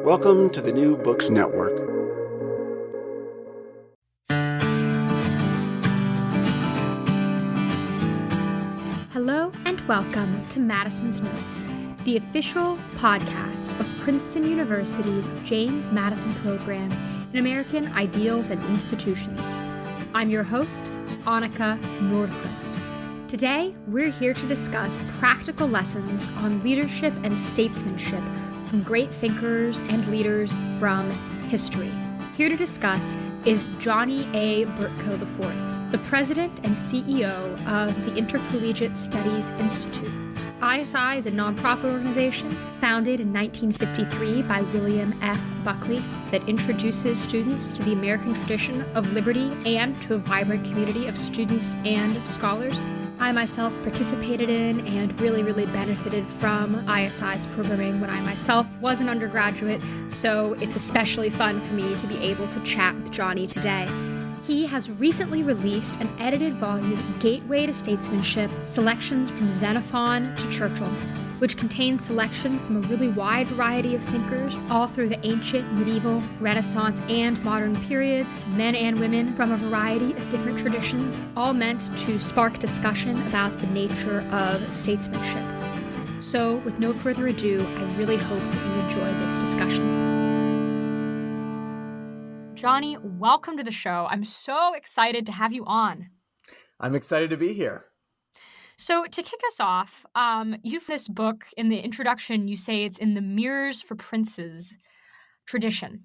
Welcome to the New Books Network. Hello and welcome to Madison's Notes, the official podcast of Princeton University's James Madison Program in American Ideals and Institutions. I'm your host, Annika Nordquist. Today, we're here to discuss practical lessons on leadership and statesmanship from great thinkers and leaders from history. Here to discuss is Johnny A. Burtka IV, the president and CEO of the Intercollegiate Studies Institute. ISI is a nonprofit organization founded in 1953 by William F. Buckley that introduces students to the American tradition of liberty and to a vibrant community of students and scholars. I myself participated in and really benefited from ISI's programming when I myself was an undergraduate, so it's especially fun for me to be able to chat with Johnny today. He has recently released an edited volume, Gateway to Statesmanship, Selections from Xenophon to Churchill, which contains selection from a really wide variety of thinkers all through the ancient, medieval, Renaissance, and modern periods, men and women from a variety of different traditions, all meant to spark discussion about the nature of statesmanship. So, with no further ado, I really hope that you enjoy this discussion. Johnny, welcome to the show. I'm so excited to have you on. I'm excited to be here. So to kick us off, you've this book, in the introduction, you say it's in the Mirrors for Princes tradition.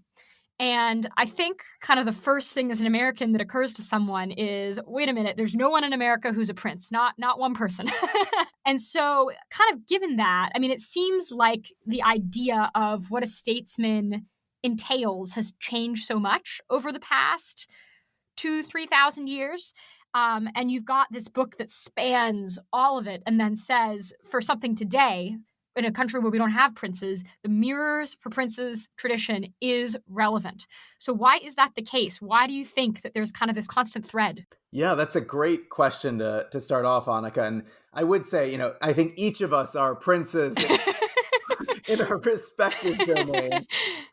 And I think kind of the first thing as an American that occurs to someone is, wait a minute, there's no one in America who's a prince, not one person. And so kind of given that, I mean, it seems like the idea of what a statesman entails has changed so much over the past 2,000-3,000 years. And you've got this book that spans all of it and then says, for something today, in a country where we don't have princes, the Mirrors for Princes tradition is relevant. So why is that the case? Why do you think that there's kind of this constant thread? Yeah, that's a great question to start off, Annika. And I would say, I think each of us are princes in our respective domain.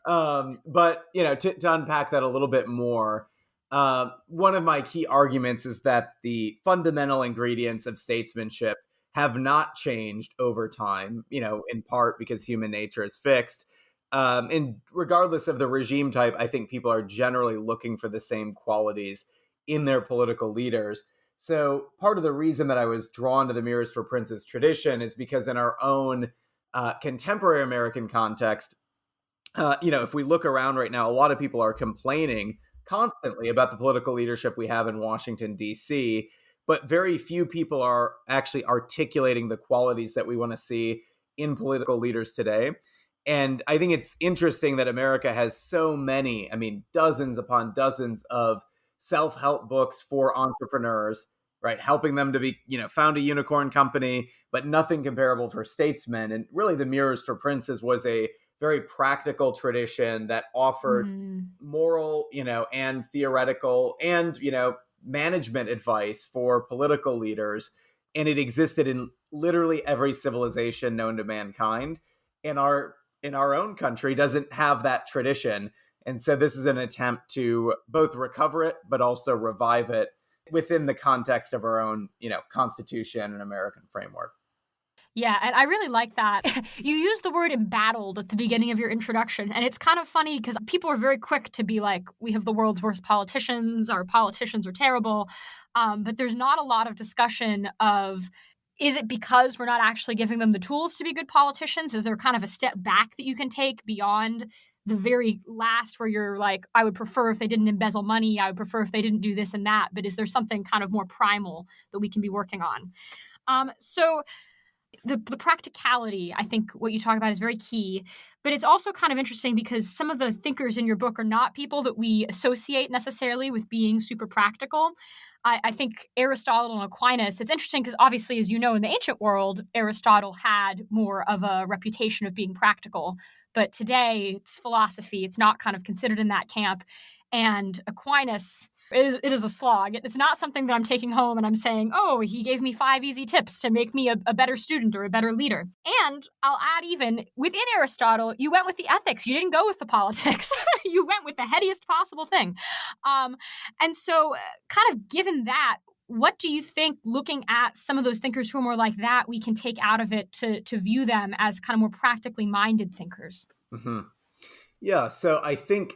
But, to unpack that a little bit more, one of my key arguments is that the fundamental ingredients of statesmanship have not changed over time, in part because human nature is fixed. And regardless of the regime type, I think people are generally looking for the same qualities in their political leaders. So part of the reason that I was drawn to the Mirrors for Princes tradition is because in our own contemporary American context, if we look around right now, a lot of people are complaining constantly about the political leadership we have in Washington, D.C., but very few people are actually articulating the qualities that we want to see in political leaders today. And I think it's interesting that America has so many, dozens upon dozens of self-help books for entrepreneurs, right? Helping them to be, found a unicorn company, but nothing comparable for statesmen. And really the Mirrors for Princes was a very practical tradition that offered moral, and theoretical and, management advice for political leaders. And it existed in literally every civilization known to mankind. In our own country doesn't have that tradition. And so this is an attempt to both recover it, but also revive it within the context of our own, Constitution and American framework. Yeah, and I really like that. You used the word embattled at the beginning of your introduction, and it's kind of funny because people are very quick to be like, we have the world's worst politicians, our politicians are terrible, but there's not a lot of discussion of, is it because we're not actually giving them the tools to be good politicians? Is there kind of a step back that you can take beyond the very last where you're like, I would prefer if they didn't embezzle money, I would prefer if they didn't do this and that, but is there something kind of more primal that we can be working on? So the practicality, I think what you talk about is very key, but it's also kind of interesting because some of the thinkers in your book are not people that we associate necessarily with being super practical. I think Aristotle and Aquinas, it's interesting because obviously, as you know, in the ancient world, Aristotle had more of a reputation of being practical, but today it's philosophy. It's not kind of considered in that camp. And Aquinas, It is a slog. It's not something that I'm taking home and I'm saying, oh, he gave me 5 easy tips to make me a better student or a better leader. And I'll add, even within Aristotle, you went with the ethics. You didn't go with the politics. You went with the headiest possible thing. And so kind of given that, what do you think, looking at some of those thinkers who are more like that, we can take out of it to view them as kind of more practically minded thinkers? Mm-hmm. Yeah, so I think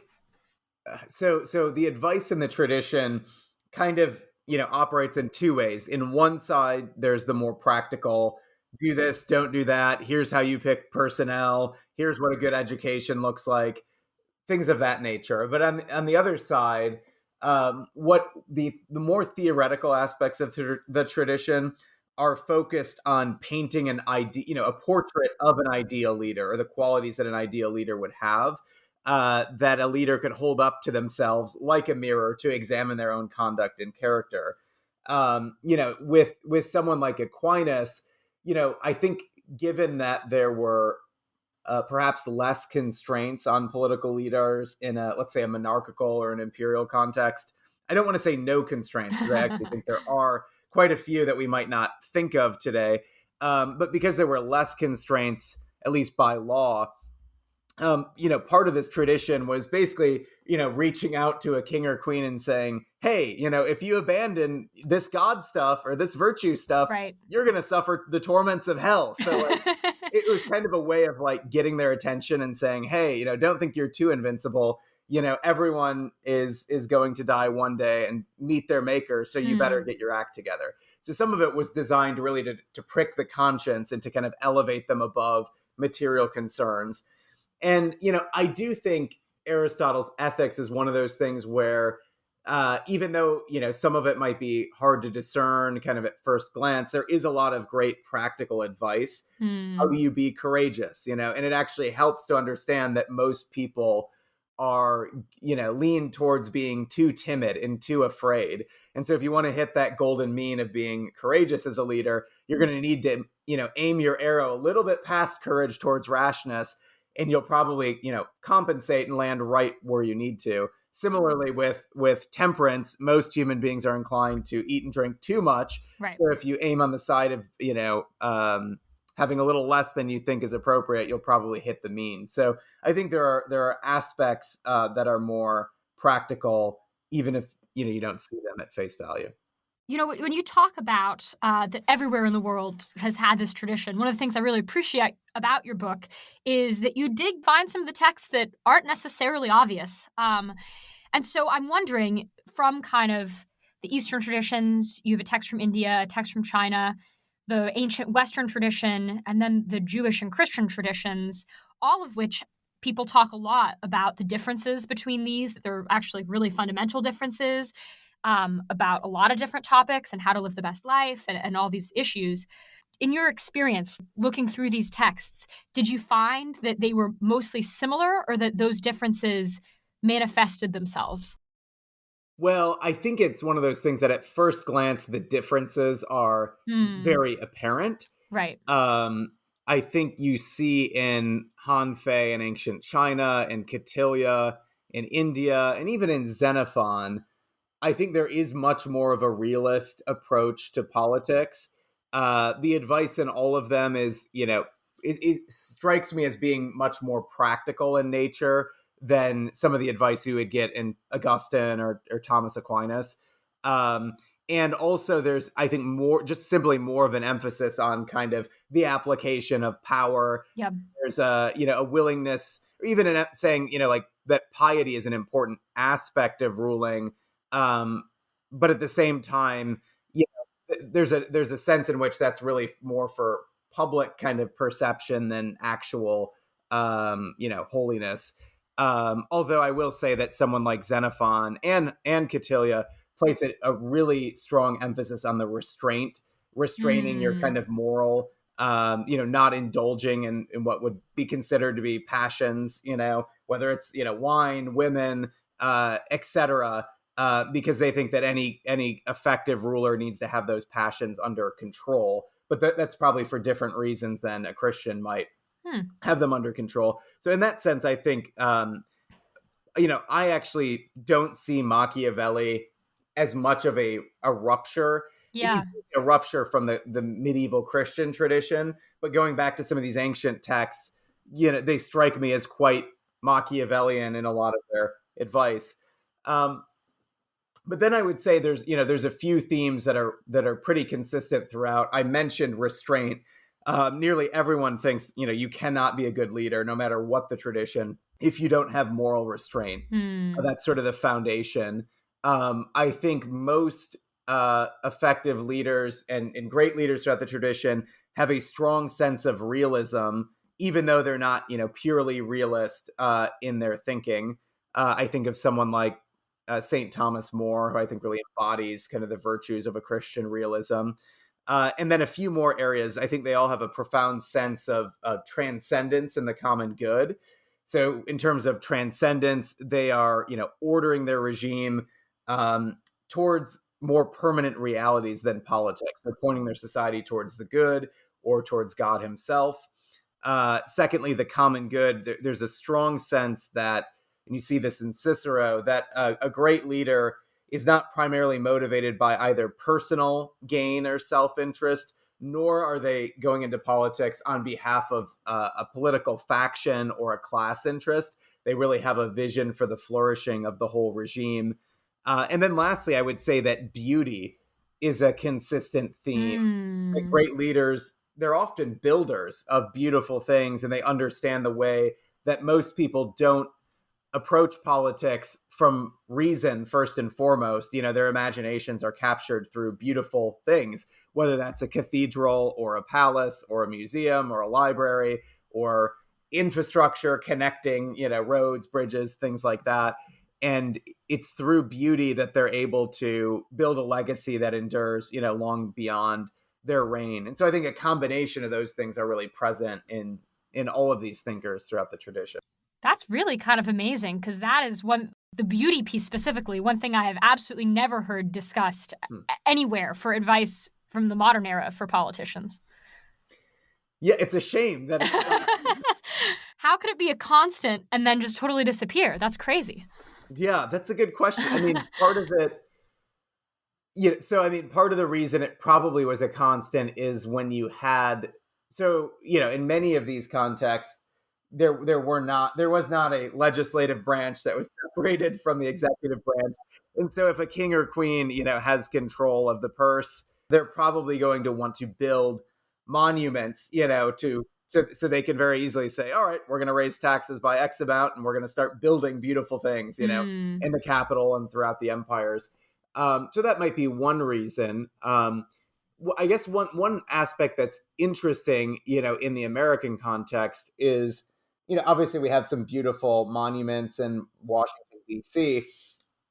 so the advice in the tradition kind of, operates in two ways. In one side, there's the more practical, do this, don't do that. Here's how you pick personnel. Here's what a good education looks like, things of that nature. But on the other side, what the more theoretical aspects of the tradition are focused on painting an idea, a portrait of an ideal leader, or the qualities that an ideal leader would have, that a leader could hold up to themselves like a mirror to examine their own conduct and character. With someone like Aquinas, I think given that there were perhaps less constraints on political leaders in let's say a monarchical or an imperial context. I don't want to say no constraints, because I actually think there are quite a few that we might not think of today. But because there were less constraints, at least by law, part of this tradition was basically, reaching out to a king or queen and saying, hey, if you abandon this God stuff or this virtue stuff, right, you're going to suffer the torments of hell. So it was kind of a way of getting their attention and saying, hey, don't think you're too invincible. Everyone is going to die one day and meet their maker. So you better get your act together. So some of it was designed really to prick the conscience and to kind of elevate them above material concerns. And, I do think Aristotle's ethics is one of those things where even though, some of it might be hard to discern kind of at first glance, there is a lot of great practical advice. How do you be courageous? And it actually helps to understand that most people are, lean towards being too timid and too afraid. And so if you want to hit that golden mean of being courageous as a leader, you're going to need to, aim your arrow a little bit past courage towards rashness. And you'll probably, compensate and land right where you need to. Similarly, with temperance, most human beings are inclined to eat and drink too much. Right. So if you aim on the side of, having a little less than you think is appropriate, you'll probably hit the mean. So I think there are aspects that are more practical, even if, you don't see them at face value. When you talk about that everywhere in the world has had this tradition, one of the things I really appreciate about your book is that you did find some of the texts that aren't necessarily obvious. And so I'm wondering, from kind of the Eastern traditions, you have a text from India, a text from China, the ancient Western tradition, and then the Jewish and Christian traditions, all of which people talk a lot about the differences between these, that there are actually really fundamental differences. About a lot of different topics and how to live the best life and all these issues. In your experience, looking through these texts, did you find that they were mostly similar, or that those differences manifested themselves? Well, I think it's one of those things that at first glance, the differences are very apparent. Right. I think you see in Han Fei in ancient China, in Kautilya, in India, and even in Xenophon, I think there is much more of a realist approach to politics. The advice in all of them is, it strikes me as being much more practical in nature than some of the advice you would get in Augustine or Thomas Aquinas. And also there's, I think, simply more of an emphasis on kind of the application of power. Yep. There's a willingness, or even in saying, that piety is an important aspect of ruling. But at the same time, there's a sense in which that's really more for public kind of perception than actual, holiness. Although I will say that someone like Xenophon and Kautilya place a really strong emphasis on the restraining your kind of moral, not indulging in what would be considered to be passions, whether it's, wine, women, etc. Because they think that any effective ruler needs to have those passions under control. But that's probably for different reasons than a Christian might have them under control. So in that sense, I think, I actually don't see Machiavelli as much of a rupture. Yeah. A rupture from the medieval Christian tradition, but going back to some of these ancient texts, they strike me as quite Machiavellian in a lot of their advice. But then I would say there's a few themes that are pretty consistent throughout. I mentioned restraint. Nearly everyone thinks, you cannot be a good leader, no matter what the tradition, if you don't have moral restraint. That's sort of the foundation. I think most effective leaders and great leaders throughout the tradition have a strong sense of realism, even though they're not, purely realist in their thinking. I think of someone like St. Thomas More, who I think really embodies kind of the virtues of a Christian realism. And then a few more areas. I think they all have a profound sense of transcendence and the common good. So in terms of transcendence, they are, ordering their regime towards more permanent realities than politics. They're pointing their society towards the good or towards God himself. Secondly, the common good. There's a strong sense that, and you see this in Cicero, that a great leader is not primarily motivated by either personal gain or self-interest, nor are they going into politics on behalf of a political faction or a class interest. They really have a vision for the flourishing of the whole regime. And then lastly, I would say that beauty is a consistent theme. Like great leaders, they're often builders of beautiful things, and they understand the way that most people don't approach politics from reason first and foremost. Their imaginations are captured through beautiful things, whether that's a cathedral or a palace or a museum or a library or infrastructure connecting, roads, bridges, things like that. And it's through beauty that they're able to build a legacy that endures, long beyond their reign. And so I think a combination of those things are really present in all of these thinkers throughout the tradition. That's really kind of amazing, because that is the beauty piece specifically, one thing I have absolutely never heard discussed anywhere for advice from the modern era for politicians. Yeah, it's a shame that it's How could it be a constant and then just totally disappear? That's crazy. Yeah, that's a good question. I mean, part of it, part of the reason it probably was a constant is when you had, in many of these contexts, there was not a legislative branch that was separated from the executive branch. And so if a king or queen, has control of the purse, they're probably going to want to build monuments, so they can very easily say, all right, we're going to raise taxes by X amount, and we're going to start building beautiful things, in the capital and throughout the empires. So that might be one reason. I guess one aspect that's interesting, in the American context is, obviously we have some beautiful monuments in Washington, D.C.,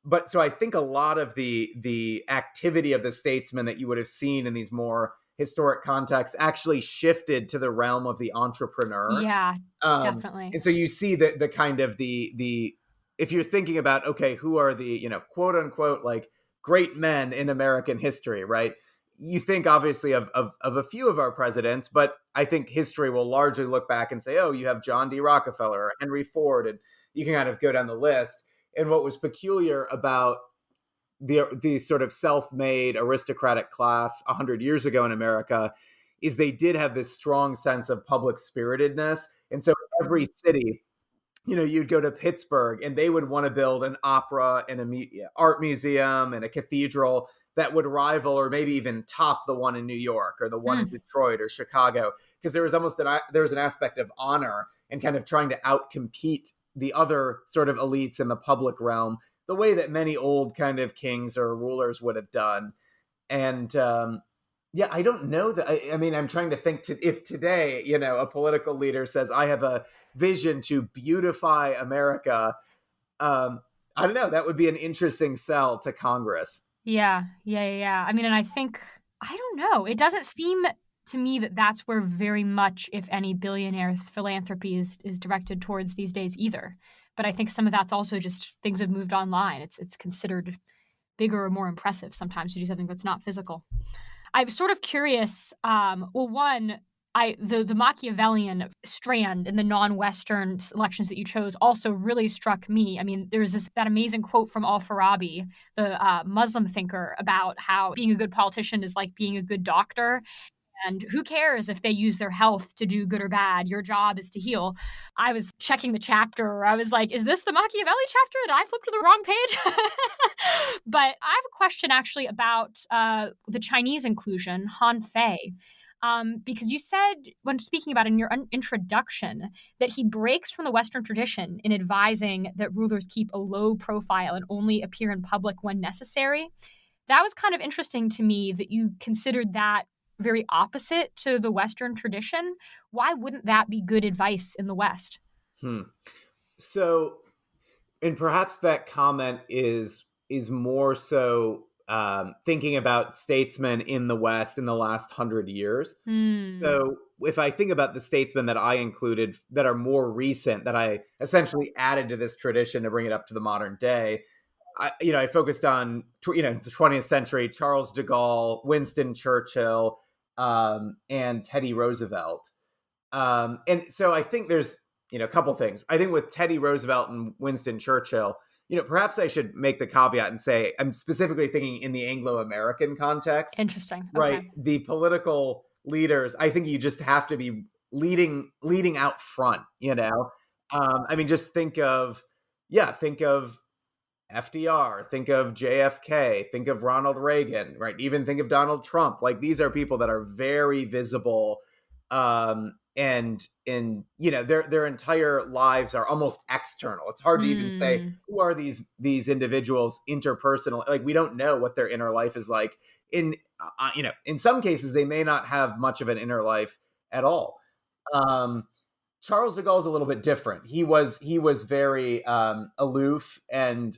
but so I think a lot of the activity of the statesmen that you would have seen in these more historic contexts actually shifted to the realm of the entrepreneur. Yeah, definitely. And so you see the kind of the if you're thinking about, okay, who are the, quote unquote, like great men in American history, right? You think obviously of a few of our presidents, but I think history will largely look back and say, oh, you have John D. Rockefeller or Henry Ford, and you can kind of go down the list. And what was peculiar about the sort of self-made aristocratic class 100 years ago in America is they did have this strong sense of public spiritedness. And so every city, you'd go to Pittsburgh and they would want to build an opera and an art museum and a cathedral that would rival or maybe even top the one in New York or the one in Detroit or Chicago, because there was almost there was an aspect of honor and kind of trying to outcompete the other sort of elites in the public realm, the way that many old kind of kings or rulers would have done. And I don't know that. I mean, I'm trying to think if today, a political leader says, I have a vision to beautify America. I don't know. That would be an interesting sell to Congress. Yeah. I mean, and I think, I don't know. It doesn't seem to me that that's where very much, if any, billionaire philanthropy is directed towards these days either. But I think some of that's also just things have moved online. It's considered bigger or more impressive sometimes to do something that's not physical. I'm sort of curious. One, the Machiavellian strand in the non-Western selections that you chose also really struck me. I mean, there's that amazing quote from Al-Farabi, the Muslim thinker, about how being a good politician is like being a good doctor. And who cares if they use their health to do good or bad? Your job is to heal. I was checking the chapter. I was like, is this the Machiavelli chapter? Did I flip to the wrong page? But I have a question actually about the Chinese inclusion, Han Fei. Because you said, when speaking about it in your introduction, that he breaks from the Western tradition in advising that rulers keep a low profile and only appear in public when necessary. That was kind of interesting to me that you considered that very opposite to the Western tradition. Why wouldn't that be good advice in the West? So, and perhaps that comment is more so thinking about statesmen in the West in the last 100 years. So if I think about the statesmen that I included that are more recent, that I essentially added to this tradition to bring it up to the modern day, I focused on, the 20th century, Charles de Gaulle, Winston Churchill, and Teddy Roosevelt. And so I think there's, a couple things. I think with Teddy Roosevelt and Winston Churchill, perhaps I should make the caveat and say I'm specifically thinking in the Anglo-American context. Interesting. Right. Okay. The political leaders, I think you just have to be leading out front, just think of FDR, think of JFK, think of Ronald Reagan, right? Even think of Donald Trump. Like, these are people that are very visible, and their entire lives are almost external. It's hard to even say who are these individuals interpersonal. Like, we don't know what their inner life is like. In some cases they may not have much of an inner life at all. Charles de Gaulle is a little bit different. He was very aloof and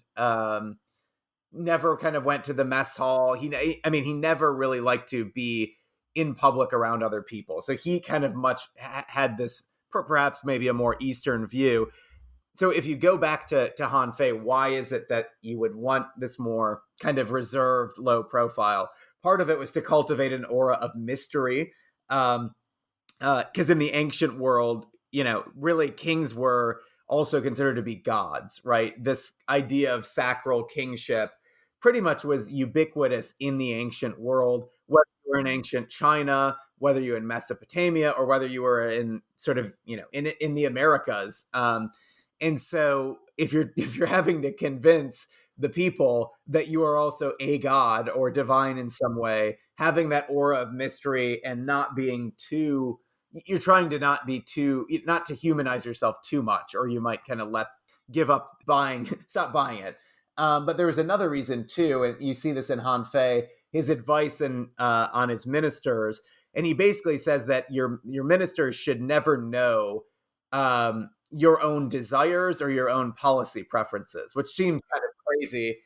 never kind of went to the mess hall. He never really liked to be in public around other people. So he kind of had this perhaps maybe a more Eastern view. So if you go back to Han Fei, why is it that you would want this more kind of reserved, low profile? Part of it was to cultivate an aura of mystery. Because in the ancient world, really kings were also considered to be gods, right? This idea of sacral kingship pretty much was ubiquitous in the ancient world, whether you were in ancient China, whether you were in Mesopotamia, or whether you were in sort of, in the Americas. And so if you're having to convince the people that you are also a god or divine in some way, having that aura of mystery and not being too, you're trying to not to humanize yourself too much, or you might kind of stop buying it. But there was another reason too, and you see this in Han Fei, his advice on his ministers, and he basically says that your ministers should never know your own desires or your own policy preferences, which seems kind of crazy.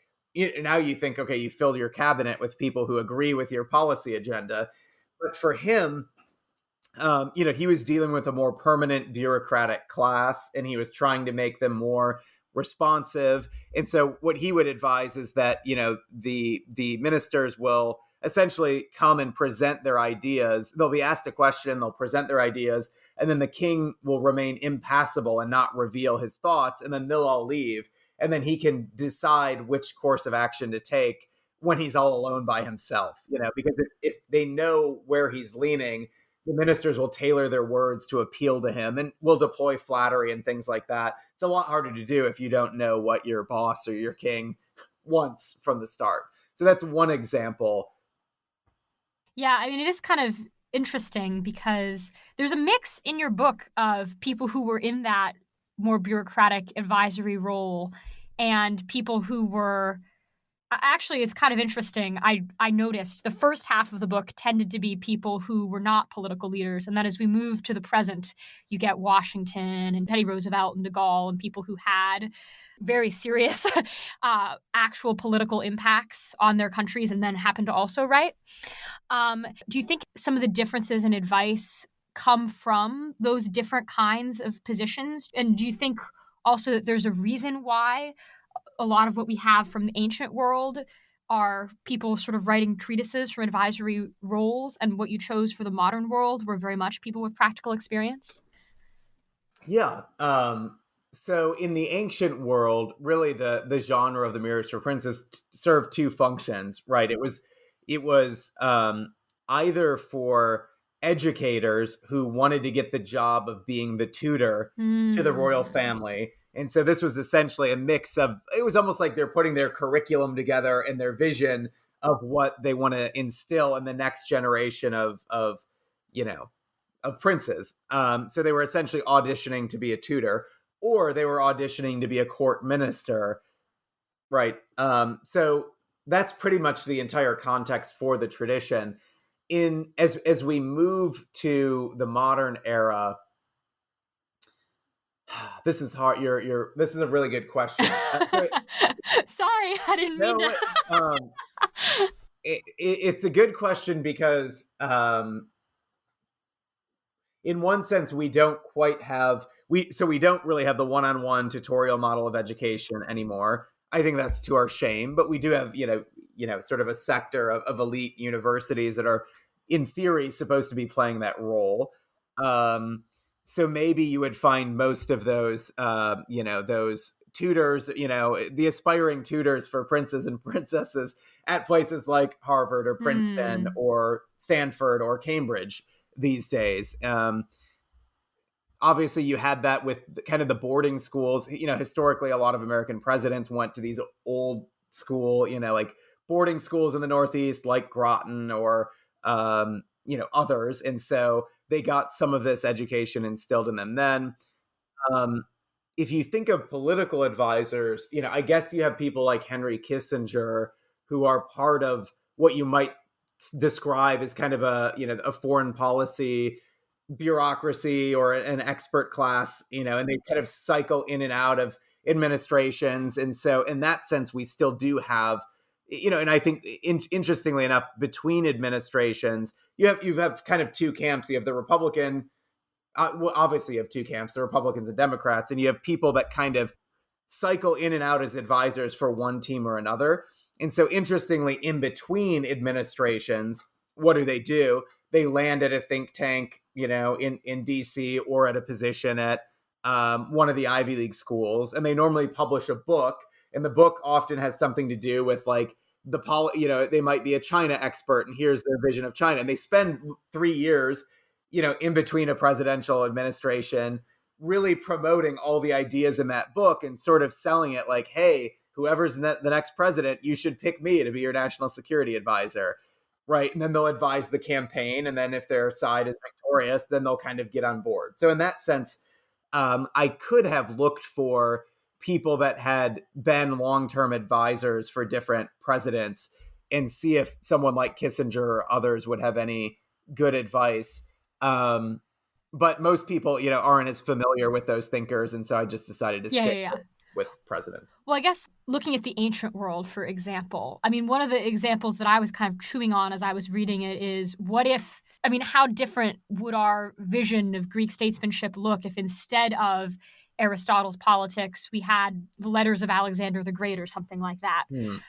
Now you think, okay, you filled your cabinet with people who agree with your policy agenda, but for him, he was dealing with a more permanent bureaucratic class, and he was trying to make them more responsive. And so what he would advise is that, the ministers will essentially come and present their ideas. They'll be asked a question, they'll present their ideas, and then the king will remain impassible and not reveal his thoughts, and then they'll all leave. And then he can decide which course of action to take when he's all alone by himself, because if they know where he's leaning, the ministers will tailor their words to appeal to him and will deploy flattery and things like that. It's a lot harder to do if you don't know what your boss or your king wants from the start. So that's one example. Yeah, it is kind of interesting because there's a mix in your book of people who were in that more bureaucratic advisory role and people who were... Actually, it's kind of interesting. I noticed the first half of the book tended to be people who were not political leaders. And then as we move to the present, you get Washington and Teddy Roosevelt and de Gaulle and people who had very serious actual political impacts on their countries and then happened to also write. Do you think some of the differences in advice come from those different kinds of positions? And do you think also that there's a reason why a lot of what we have from the ancient world are people sort of writing treatises from advisory roles, and what you chose for the modern world were very much people with practical experience? Yeah. So in the ancient world, really the genre of the Mirrors for Princes served two functions, right? It was either for educators who wanted to get the job of being the tutor to the royal family. And so this was essentially a mix of, it was almost like they're putting their curriculum together and their vision of what they want to instill in the next generation of princes. So they were essentially auditioning to be a tutor, or they were auditioning to be a court minister, right? So that's pretty much the entire context for the tradition. As we move to the modern era, this is hard. This is a really good question. Sorry, I didn't mean to. It's a good question because, in one sense, we don't really have the one-on-one tutorial model of education anymore. I think that's to our shame, but we do have, sort of a sector of elite universities that are, in theory, supposed to be playing that role. So maybe you would find most of those, those tutors, the aspiring tutors for princes and princesses at places like Harvard or Princeton or Stanford or Cambridge these days. Obviously, you had that with kind of the boarding schools. Historically, a lot of American presidents went to these old school, like boarding schools in the Northeast, like Groton or, others. And so they got some of this education instilled in them then. If you think of political advisors, I guess you have people like Henry Kissinger, who are part of what you might describe as kind of a foreign policy bureaucracy or an expert class, and they kind of cycle in and out of administrations. And so in that sense, we still do have, and I think interestingly enough, between administrations, you have kind of two camps. You have the Republican, obviously you have two camps, the Republicans and Democrats, and you have people that kind of cycle in and out as advisors for one team or another. And so interestingly, in between administrations, what do? They land at a think tank, in DC, or at a position at one of the Ivy League schools, and they normally publish a book, and the book often has something to do with like they might be a China expert, and here's their vision of China, and they spend 3 years, in between a presidential administration, really promoting all the ideas in that book and sort of selling it like, hey, whoever's the next president, you should pick me to be your national security advisor. Right. And then they'll advise the campaign. And then if their side is victorious, then they'll kind of get on board. So in that sense, I could have looked for people that had been long-term advisors for different presidents and see if someone like Kissinger or others would have any good advice. But most people, aren't as familiar with those thinkers. And so I just decided to stick with presidents. Well, I guess looking at the ancient world, for example, one of the examples that I was kind of chewing on as I was reading it is how different would our vision of Greek statesmanship look if instead of Aristotle's politics, we had the letters of Alexander the Great or something like that.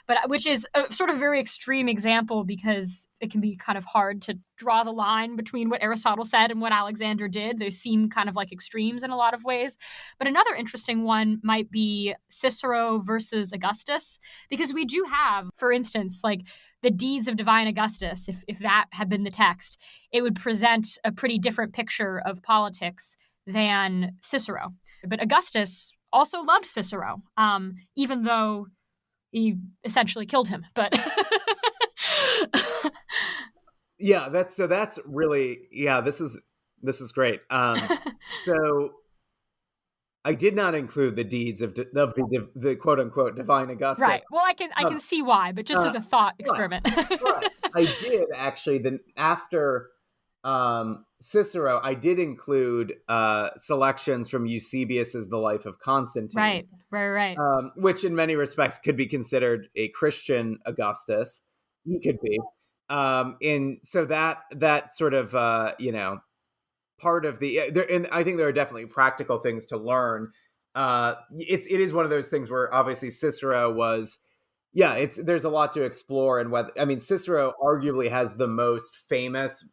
But which is a sort of very extreme example because it can be kind of hard to draw the line between what Aristotle said and what Alexander did. They seem kind of like extremes in a lot of ways. But another interesting one might be Cicero versus Augustus, because we do have, for instance, like the deeds of divine Augustus. If that had been the text, it would present a pretty different picture of politics than Cicero. But Augustus also loved Cicero, even though he essentially killed him. But that's really, this is great. So I did not include the deeds of the quote unquote divine Augustus. Right. Well, I can see why, but just as a thought experiment. Right. I did actually. Then after Cicero, I did include selections from Eusebius's The Life of Constantine. Right. Which in many respects could be considered a Christian Augustus. He could be. And so that sort of, part of and I think there are definitely practical things to learn. It is one of those things where obviously Cicero was Yeah, there's a lot to explore, and Cicero arguably has the most famous.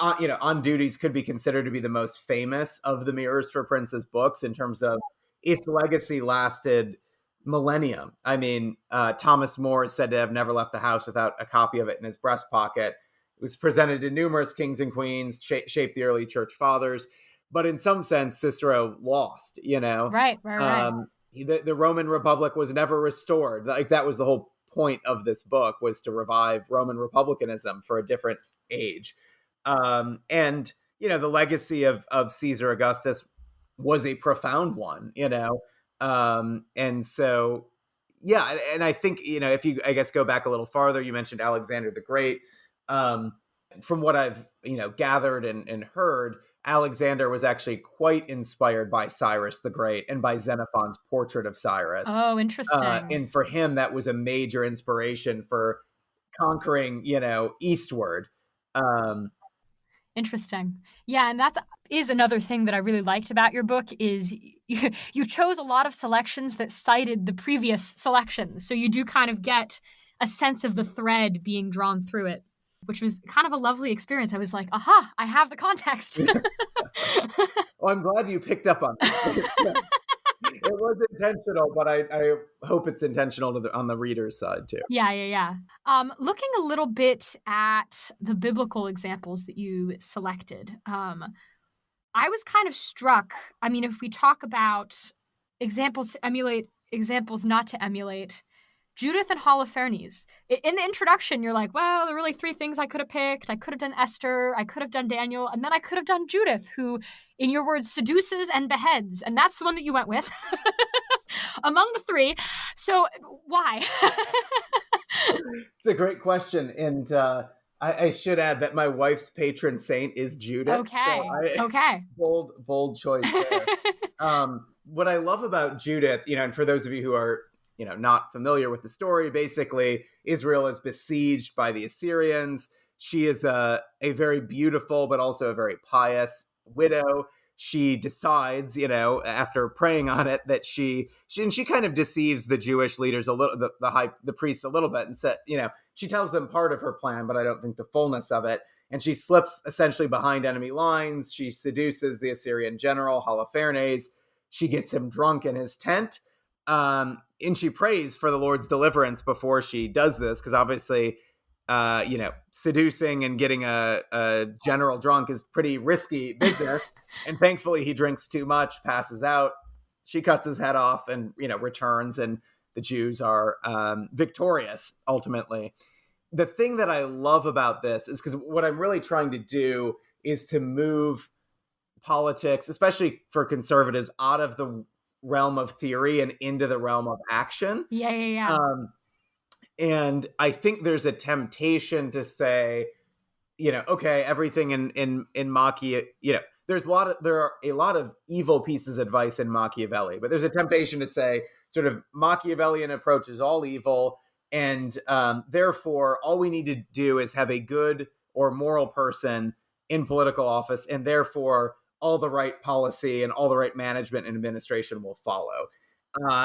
On Duties could be considered to be the most famous of the Mirrors for Princes books in terms of its legacy lasted millennium. Thomas More is said to have never left the house without a copy of it in his breast pocket. It was presented to numerous kings and queens, shaped the early church fathers, but in some sense, Cicero lost. Right. The Roman Republic was never restored. Like, that was the whole point of this book, was to revive Roman republicanism for a different age. And the legacy of Caesar Augustus was a profound one. And so, yeah, and I think, if you, I guess, go back a little farther, you mentioned Alexander the Great. From what I've gathered and heard, Alexander was actually quite inspired by Cyrus the Great and by Xenophon's portrait of Cyrus. Oh, interesting. And for him, that was a major inspiration for conquering, eastward. Interesting. Yeah, and that is another thing that I really liked about your book is you chose a lot of selections that cited the previous selections. So you do kind of get a sense of the thread being drawn through it, which was kind of a lovely experience. I was like, aha, I have the context. Well, I'm glad you picked up on that. It was intentional, but I hope it's intentional on the reader's side too. Yeah. Looking a little bit at the biblical examples that you selected, I was kind of struck. If we talk about examples to emulate, examples not to emulate, Judith and Holofernes. In the introduction, you're like, well, there are really three things I could have picked. I could have done Esther, I could have done Daniel, and then I could have done Judith, who, in your words, seduces and beheads. And that's the one that you went with among the three. So why? It's a great question. And I should add that my wife's patron saint is Judith. Okay. So Okay. Bold choice there. What I love about Judith, and for those of you who are not familiar with the story, basically Israel is besieged by the Assyrians. She is a very beautiful, but also a very pious widow. She decides, after praying on it, that she kind of deceives the Jewish leaders a little, the priests a little bit, and said, she tells them part of her plan, but I don't think the fullness of it. And she slips essentially behind enemy lines. She seduces the Assyrian general Holofernes. She gets him drunk in his tent. And she prays for the Lord's deliverance before she does this, because obviously, seducing and getting a general drunk is pretty risky business. And thankfully, he drinks too much, passes out. She cuts his head off and, returns, and the Jews are victorious, ultimately. The thing that I love about this is because what I'm really trying to do is to move politics, especially for conservatives, out of the realm of theory and into the realm of action. Yeah. And I think there's a temptation to say, okay, everything in Machiavelli, there are a lot of evil pieces of advice in Machiavelli, but there's a temptation to say sort of Machiavellian approach is all evil. And therefore, all we need to do is have a good or moral person in political office, and therefore all the right policy and all the right management and administration will follow.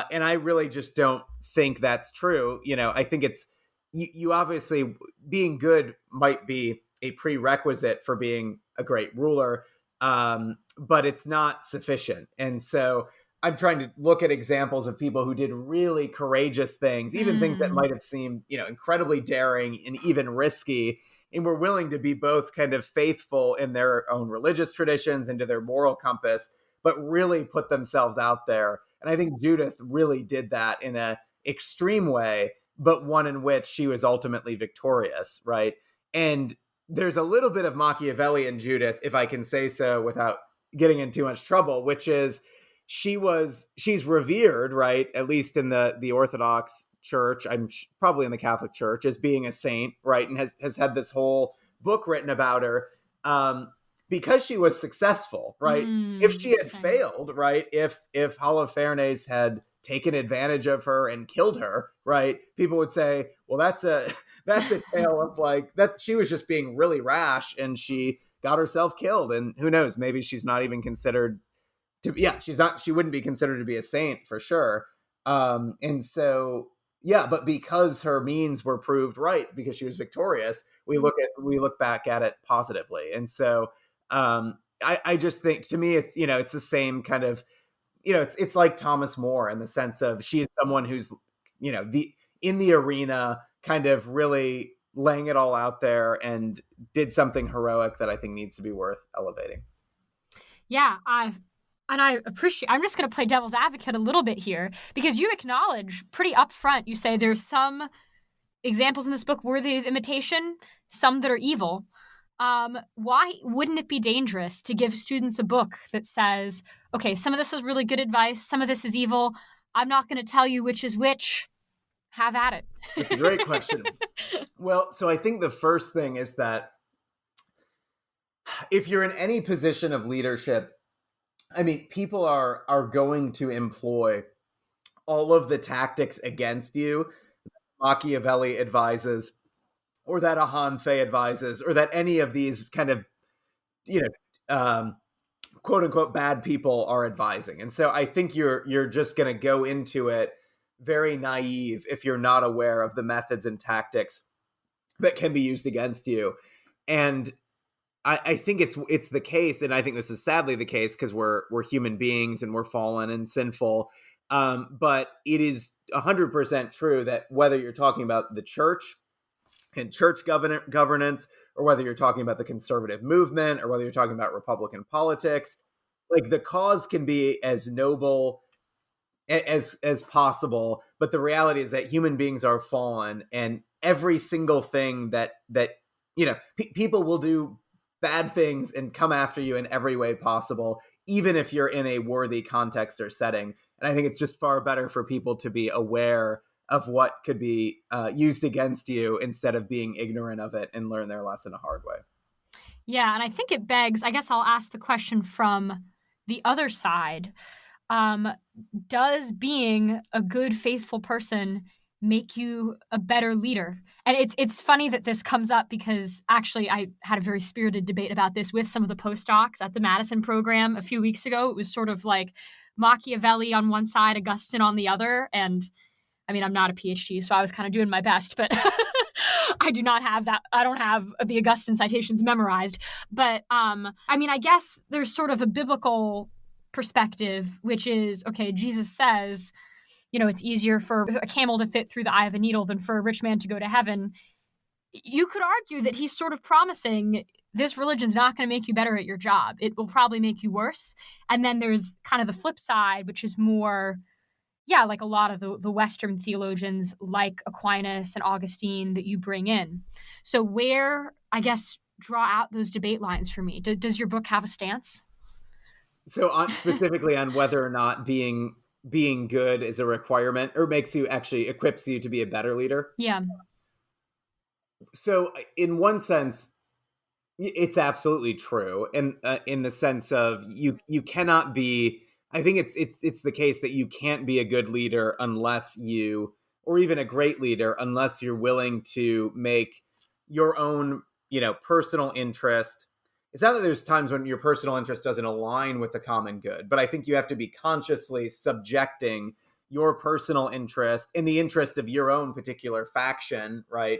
And I really just don't think that's true. I think it's, you obviously, being good might be a prerequisite for being a great ruler, but it's not sufficient. And so I'm trying to look at examples of people who did really courageous things, even things that might have seemed, incredibly daring and even risky, and were willing to be both kind of faithful in their own religious traditions and to their moral compass, but really put themselves out there. And I think Judith really did that in an extreme way, but one in which she was ultimately victorious, right? And there's a little bit of Machiavelli in Judith, if I can say so without getting in too much trouble, which is she's revered, right? At least in the Orthodox Church, I'm probably in the Catholic Church, as being a saint, right? And has had this whole book written about her because she was successful, right? If she had failed, right? If Holofernes had taken advantage of her and killed her, right? People would say, well, that's a tale of like that. She was just being really rash and she got herself killed. And who knows, maybe she's not even considered to be, she wouldn't be considered to be a saint for sure. And so Yeah, but because her means were proved right, because she was victorious, we look back at it positively. And so I just think, to me, it's, it's the same kind of, it's like Thomas More, in the sense of, she is someone who's, the in the arena, kind of really laying it all out there, and did something heroic that I think needs to be worth elevating. Yeah, I appreciate, I'm just going to play devil's advocate a little bit here, because you acknowledge pretty upfront, you say there's some examples in this book worthy of imitation, some that are evil. Why wouldn't it be dangerous to give students a book that says, okay, some of this is really good advice, some of this is evil, I'm not going to tell you which is which, have at it? That's a great question. Well, so I think the first thing is that if you're in any position of leadership, I mean, people are going to employ all of the tactics against you Machiavelli advises, or that Ahan Fei advises, or that any of these kind of, quote unquote bad people are advising. And so I think you're just going to go into it very naive if you're not aware of the methods and tactics that can be used against you. And I think it's the case, and I think this is sadly the case, because we're human beings and we're fallen and sinful. But it is 100% true that whether you're talking about the church and church governance, or whether you're talking about the conservative movement, or whether you're talking about Republican politics, like, the cause can be as noble as possible, but the reality is that human beings are fallen, and every single thing that people will do bad things and come after you in every way possible, even if you're in a worthy context or setting. And I think it's just far better for people to be aware of what could be used against you, instead of being ignorant of it and learn their lesson a hard way. Yeah, and I think it begs, I guess I'll ask the question from the other side. Does being a good, faithful person make you a better leader? And it's funny that this comes up, because actually I had a very spirited debate about this with some of the postdocs at the Madison program a few weeks ago. It was sort of like Machiavelli on one side, Augustine on the other. And I mean, I'm not a PhD, so I was kind of doing my best, but I do not have that. I don't have the Augustine citations memorized. But I mean, I guess there's sort of a biblical perspective, which is, okay, Jesus says, it's easier for a camel to fit through the eye of a needle than for a rich man to go to heaven. You could argue that he's sort of promising this religion's not going to make you better at your job. It will probably make you worse. And then there's kind of the flip side, which is more, like a lot of the Western theologians like Aquinas and Augustine that you bring in. So where, I guess, draw out those debate lines for me? Does your book have a stance? So specifically on whether or not being good is a requirement, or equips you to be a better leader? Yeah. So in one sense, it's absolutely true. And in the sense of you cannot be, I think it's the case that you can't be a good leader or even a great leader, unless you're willing to make your own, personal interest. It's not that there's times when your personal interest doesn't align with the common good, but I think you have to be consciously subjecting your personal interest in the interest of your own particular faction, right,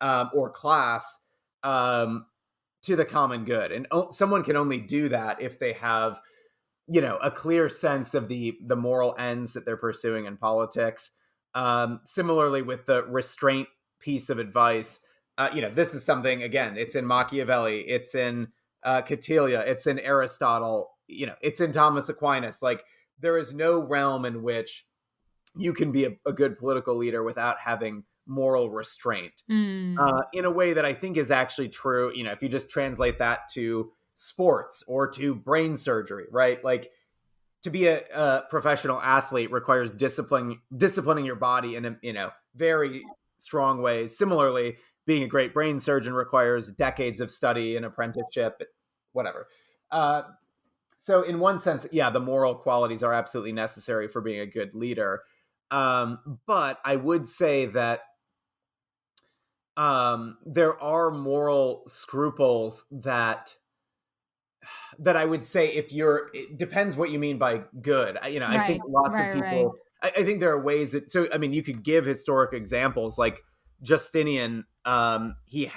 or class, to the common good. And someone can only do that if they have, a clear sense of the moral ends that they're pursuing in politics. Similarly, with the restraint piece of advice, this is something, again, it's in Machiavelli, it's in Catilia, it's in Aristotle, it's in Thomas Aquinas. Like, there is no realm in which you can be a good political leader without having moral restraint, in a way that I think is actually true. If you just translate that to sports or to brain surgery, right? Like, to be a professional athlete requires disciplining your body in very strong ways. Similarly, being a great brain surgeon requires decades of study and apprenticeship, whatever. So in one sense, the moral qualities are absolutely necessary for being a good leader. But I would say that there are moral scruples that I would say, it depends what you mean by good. I think lots of people I think there are ways that, so, I mean, you could give historic examples like Justinian. He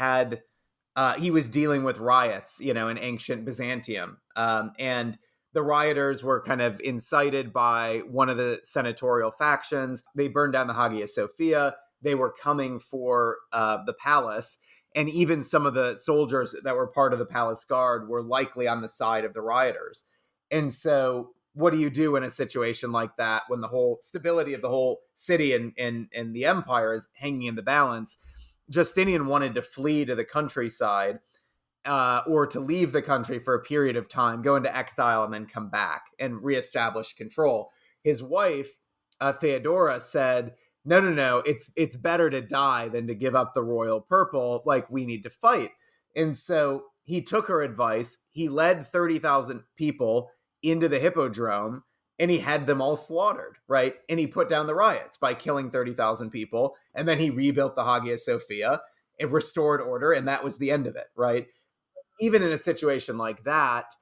was dealing with riots, in ancient Byzantium. And the rioters were kind of incited by one of the senatorial factions. They burned down the Hagia Sophia. They were coming for the palace. And even some of the soldiers that were part of the palace guard were likely on the side of the rioters. And so what do you do in a situation like that when the whole stability of the whole city and the empire is hanging in the balance? Justinian wanted to flee to the countryside or to leave the country for a period of time, go into exile, and then come back and reestablish control. His wife, Theodora, said, no, it's better to die than to give up the royal purple. Like, we need to fight. And so he took her advice. He led 30,000 people into the hippodrome, and he had them all slaughtered, right? And he put down the riots by killing 30,000 people. And then he rebuilt the Hagia Sophia. It restored order, and that was the end of it, right? Even in a situation like that,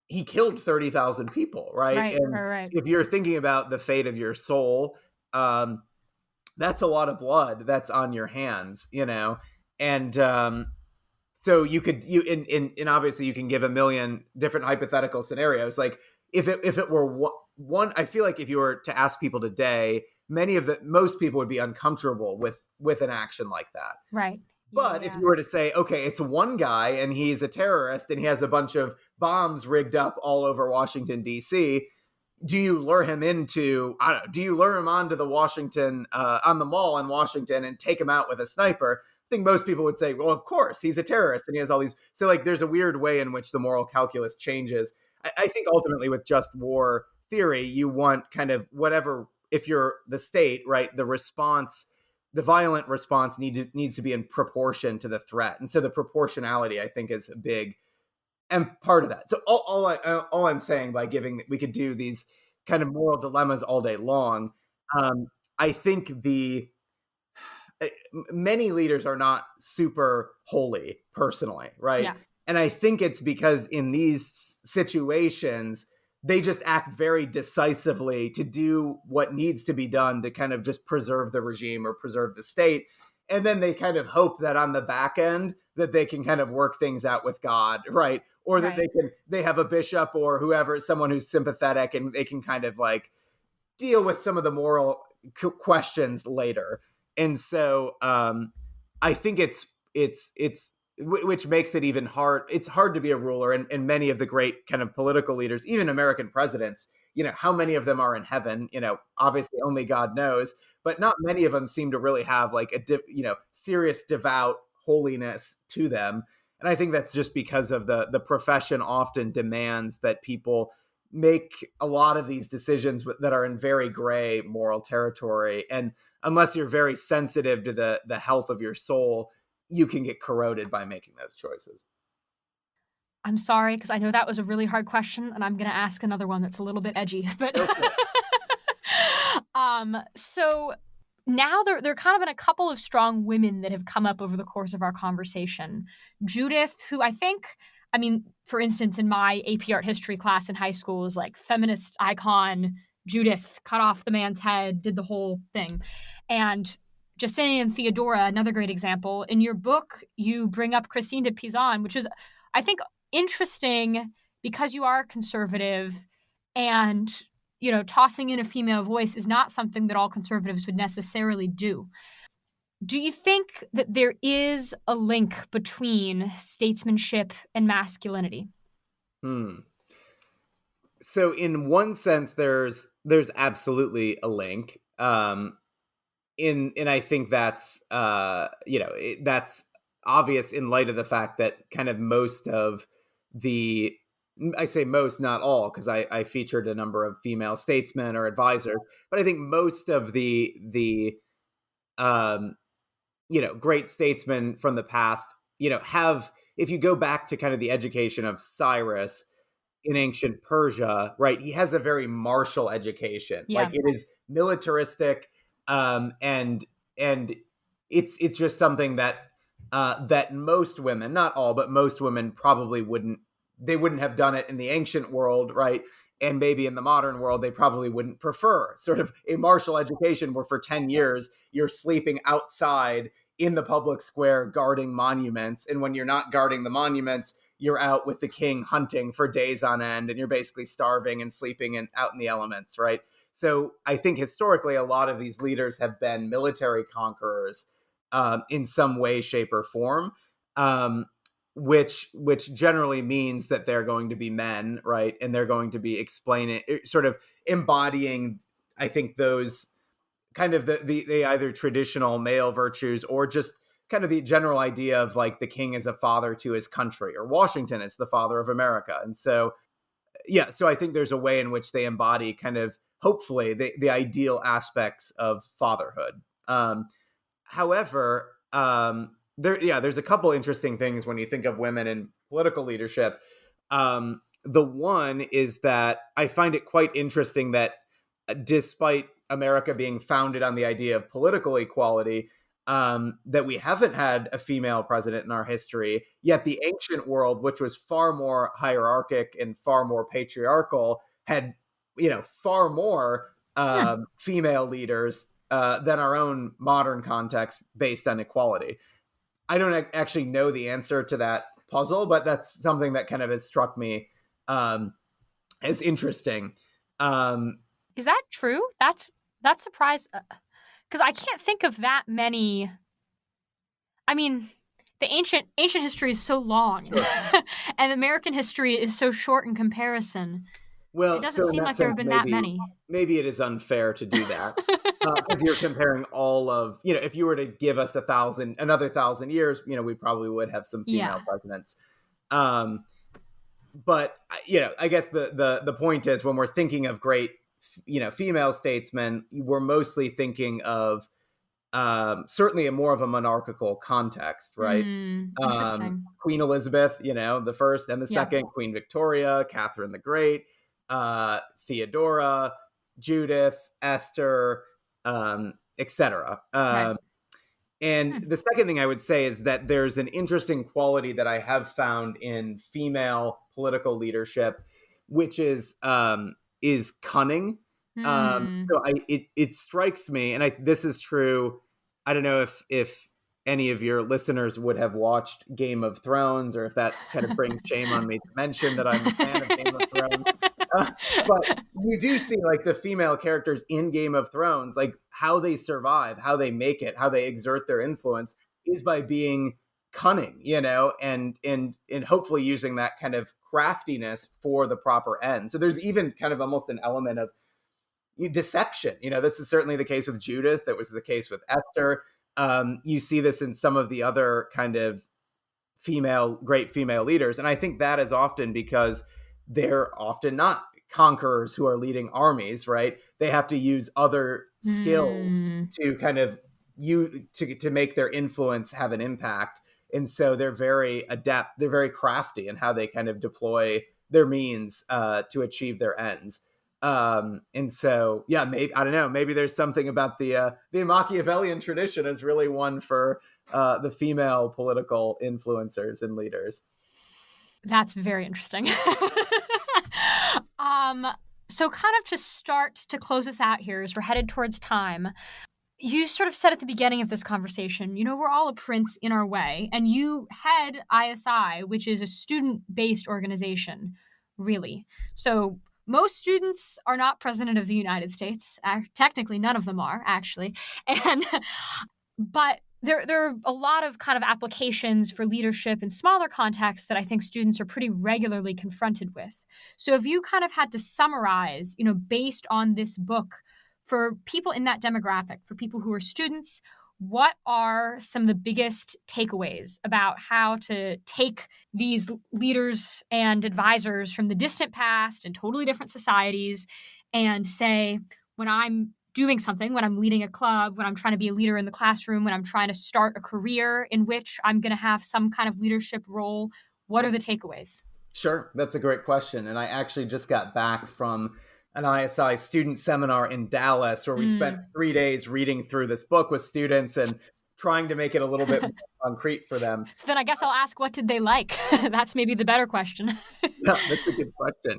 he killed 30,000 people, right? Right. If you're thinking about the fate of your soul, that's a lot of blood that's on your hands, And so and obviously you can give a million different hypothetical scenarios. Like if it were one, I feel like if you were to ask people today, most people would be uncomfortable with an action like that. Right. But if you were to say, okay, it's one guy and he's a terrorist and he has a bunch of bombs rigged up all over Washington, D.C., do you lure him onto the Washington, on the mall in Washington and take him out with a sniper? I think most people would say, well, of course, he's a terrorist and he has all these. So like there's a weird way in which the moral calculus changes. I think ultimately with just war theory, you want kind of whatever, if you're the state, right, the violent response needs to be in proportion to the threat. And so the proportionality, I think, is a big and part of that. So all I'm saying by we could do these kind of moral dilemmas all day long. I think many leaders are not super holy personally, right? Yeah. And I think it's because in these situations, they just act very decisively to do what needs to be done to kind of just preserve the regime or preserve the state. And then they kind of hope that on the back end that they can kind of work things out with God, right? Or that they have a bishop or whoever, someone who's sympathetic, and they can kind of like deal with some of the moral questions later. And so I think it's which makes it even hard. It's hard to be a ruler, and many of the great kind of political leaders, even American presidents, how many of them are in heaven? Obviously only God knows, but not many of them seem to really have like a serious devout holiness to them. And I think that's just because of the profession often demands that people make a lot of these decisions that are in very gray moral territory. And unless you're very sensitive to the health of your soul, you can get corroded by making those choices. I'm sorry, because I know that was a really hard question, and I'm going to ask another one that's a little bit edgy. But so now there are kind of been a couple of strong women that have come up over the course of our conversation. Judith, who for instance, in my AP Art History class in high school, is like feminist icon. Judith cut off the man's head, did the whole thing. And Justinian and Theodora, another great example. In your book, you bring up Christine de Pizan, which is, I think, interesting because you are conservative, and, tossing in a female voice is not something that all conservatives would necessarily do. Do you think that there is a link between statesmanship and masculinity? So in one sense, there's absolutely a link. And I think that's that's obvious in light of the fact that kind of most of I say most, not all, because I featured a number of female statesmen or advisors, but I think most of the great statesmen from the past, have, if you go back to kind of the education of Cyrus in ancient Persia, right, he has a very martial education. Yeah. Like, it is militaristic. And it's just something that most women, not all, but most women probably wouldn't have done it in the ancient world, right? And maybe in the modern world, they probably wouldn't prefer sort of a martial education where for 10 years, you're sleeping outside in the public square guarding monuments. And when you're not guarding the monuments, you're out with the king hunting for days on end, and you're basically starving and sleeping out in the elements, right? So I think historically, a lot of these leaders have been military conquerors in some way, shape, or form, which generally means that they're going to be men, right? And they're going to be explaining, sort of embodying, I think, those kind of the either traditional male virtues or just kind of the general idea of like the king as a father to his country, or Washington as the father of America. And so, yeah, so I think there's a way in which they embody kind of, hopefully, the ideal aspects of fatherhood. However, there's a couple interesting things when you think of women in political leadership. The one is that I find it quite interesting that despite America being founded on the idea of political equality, that we haven't had a female president in our history, yet the ancient world, which was far more hierarchic and far more patriarchal, had, far more female leaders than our own modern context based on equality. I don't actually know the answer to that puzzle, but that's something that kind of has struck me as interesting. Is that true? That's surprising, because I can't think of that many. I mean, the ancient history is so long, sure. And American history is so short in comparison. Well, it doesn't seem like there have been that many. Maybe it is unfair to do that, because you're comparing all of, if you were to give us another 1,000 years, we probably would have some female presidents. But I guess the point is, when we're thinking of great, female statesmen, we're mostly thinking of certainly more of a monarchical context, right? Queen Elizabeth, the first and the second, Queen Victoria, Catherine the Great, Theodora, Judith, Esther, etc. And the second thing I would say is that there's an interesting quality that I have found in female political leadership, which is cunning. So it strikes me, and this is true. I don't know if any of your listeners would have watched Game of Thrones, or if that kind of brings shame on me to mention that I'm a fan of Game of Thrones. But you do see like the female characters in Game of Thrones, like how they survive, how they make it, how they exert their influence is by being cunning, and hopefully using that kind of craftiness for the proper end. So there's even kind of almost an element of deception. This is certainly the case with Judith. That was the case with Esther. You see this in some of the other kind of great female leaders. And I think that is often because they're often not conquerors who are leading armies, right? They have to use other skills to kind of to make their influence have an impact. And so they're very adept. They're very crafty in how they kind of deploy their means to achieve their ends. And so, maybe, I don't know, maybe there's something about the Machiavellian tradition is really one for the female political influencers and leaders. That's very interesting. So kind of to start to close us out here as we're headed towards time, you sort of said at the beginning of this conversation, we're all a prince in our way, and you head ISI, which is a student-based organization, really. So most students are not president of the United States. Technically, none of them are, actually. But there are a lot of kind of applications for leadership in smaller contexts that I think students are pretty regularly confronted with. So if you kind of had to summarize, based on this book, for people in that demographic, for people who are students, what are some of the biggest takeaways about how to take these leaders and advisors from the distant past and totally different societies and say, when I'm doing something, when I'm leading a club, when I'm trying to be a leader in the classroom, when I'm trying to start a career in which I'm going to have some kind of leadership role, what are the takeaways? Sure, that's a great question. And I actually just got back from an ISI student seminar in Dallas where we spent 3 days reading through this book with students and trying to make it a little bit more concrete for them. So then I guess I'll ask, what did they like? That's maybe the better question. Yeah, that's a good question.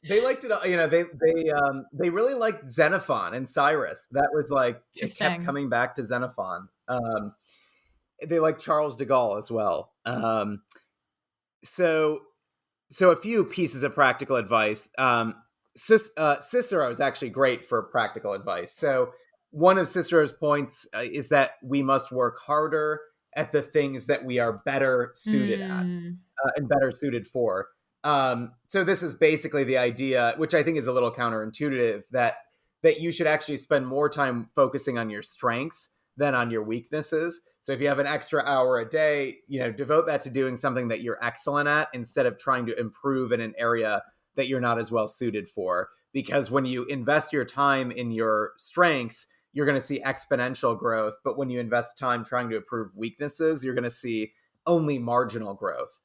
They liked it. They really liked Xenophon and Cyrus. That was like, it kept coming back to Xenophon. They liked Charles de Gaulle as well. So a few pieces of practical advice. Cicero is actually great for practical advice. So one of Cicero's points is that we must work harder at the things that we are better suited at and better suited for. So this is basically the idea, which I think is a little counterintuitive, that you should actually spend more time focusing on your strengths than on your weaknesses. So if you have an extra hour a day, devote that to doing something that you're excellent at instead of trying to improve in an area that you're not as well suited for. Because when you invest your time in your strengths, you're going to see exponential growth. But when you invest time trying to improve weaknesses, you're going to see only marginal growth.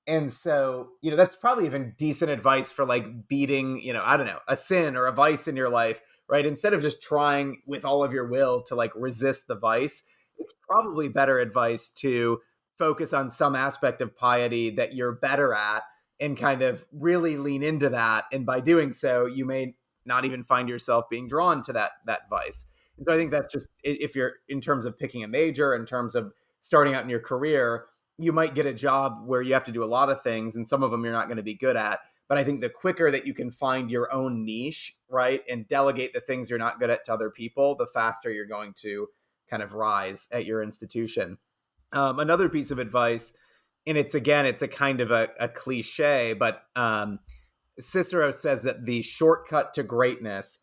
And so, that's probably even decent advice for like beating, a sin or a vice in your life, right? Instead of just trying with all of your will to like resist the vice, it's probably better advice to focus on some aspect of piety that you're better at and kind of really lean into that. And by doing so, you may not even find yourself being drawn to that vice. And so I think that's just, if you're in terms of picking a major, in terms of starting out in your career, you might get a job where you have to do a lot of things and some of them you're not going to be good at. But I think the quicker that you can find your own niche, right, and delegate the things you're not good at to other people, the faster you're going to kind of rise at your institution. Another piece of advice, and it's a kind of a cliche, but Cicero says that the shortcut to greatness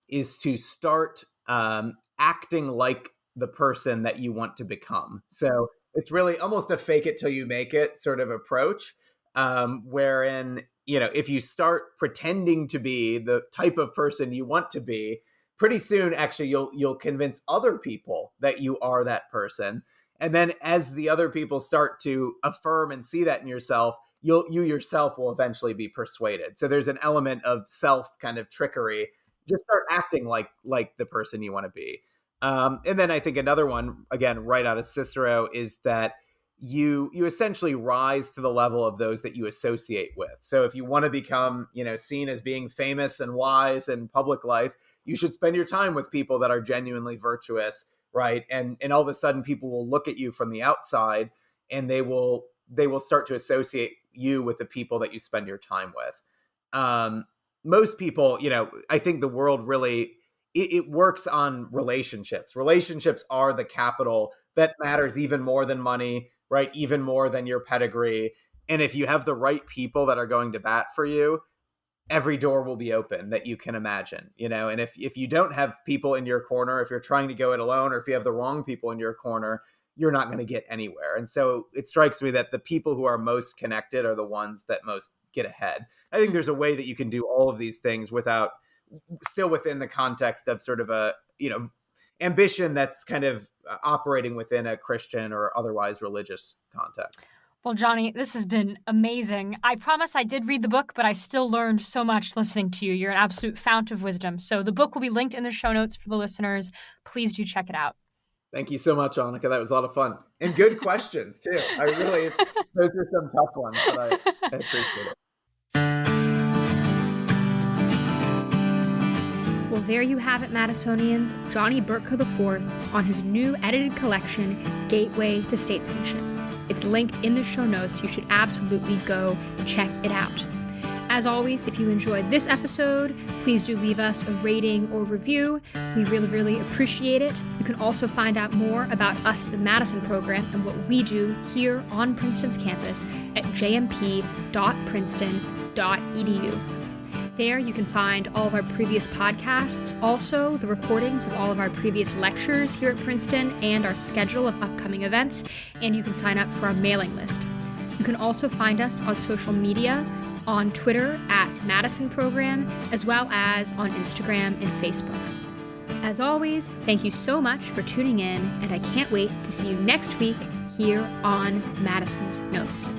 is to start acting like the person that you want to become. So it's really almost a fake it till you make it sort of approach, wherein, if you start pretending to be the type of person you want to be, pretty soon, actually, you'll convince other people that you are that person. And then as the other people start to affirm and see that in yourself, you yourself will eventually be persuaded. So there's an element of self kind of trickery. Just start acting like the person you want to be. And then I think another one, again, right out of Cicero, is that you essentially rise to the level of those that you associate with. So if you want to become, seen as being famous and wise in public life, you should spend your time with people that are genuinely virtuous, right? And all of a sudden people will look at you from the outside and they will start to associate you with the people that you spend your time with. Most people, I think the world really, it works on relationships. Relationships are the capital that matters even more than money, right? Even more than your pedigree. And if you have the right people that are going to bat for you, every door will be open that you can imagine, and if you don't have people in your corner, if you're trying to go it alone, or if you have the wrong people in your corner, you're not going to get anywhere. And so it strikes me that the people who are most connected are the ones that most get ahead. I think there's a way that you can do all of these things still within the context of sort of a, ambition that's kind of operating within a Christian or otherwise religious context. Well, Johnny, this has been amazing. I promise I did read the book, but I still learned so much listening to you. You're an absolute fount of wisdom. So the book will be linked in the show notes for the listeners. Please do check it out. Thank you so much, Annika. That was a lot of fun. And good questions, too. Those are some tough ones, but I appreciate it. Well, there you have it, Madisonians. Johnny Burtka IV on his new edited collection, Gateway to Statesmanship. It's linked in the show notes. You should absolutely go check it out. As always, if you enjoyed this episode, please do leave us a rating or review. We really, really appreciate it. You can also find out more about us at the Madison program and what we do here on Princeton's campus at jmp.princeton.edu. There you can find all of our previous podcasts, also the recordings of all of our previous lectures here at Princeton and our schedule of upcoming events, and you can sign up for our mailing list. You can also find us on social media, on Twitter at Madison Program, as well as on Instagram and Facebook. As always, thank you so much for tuning in, and I can't wait to see you next week here on Madison's Notes.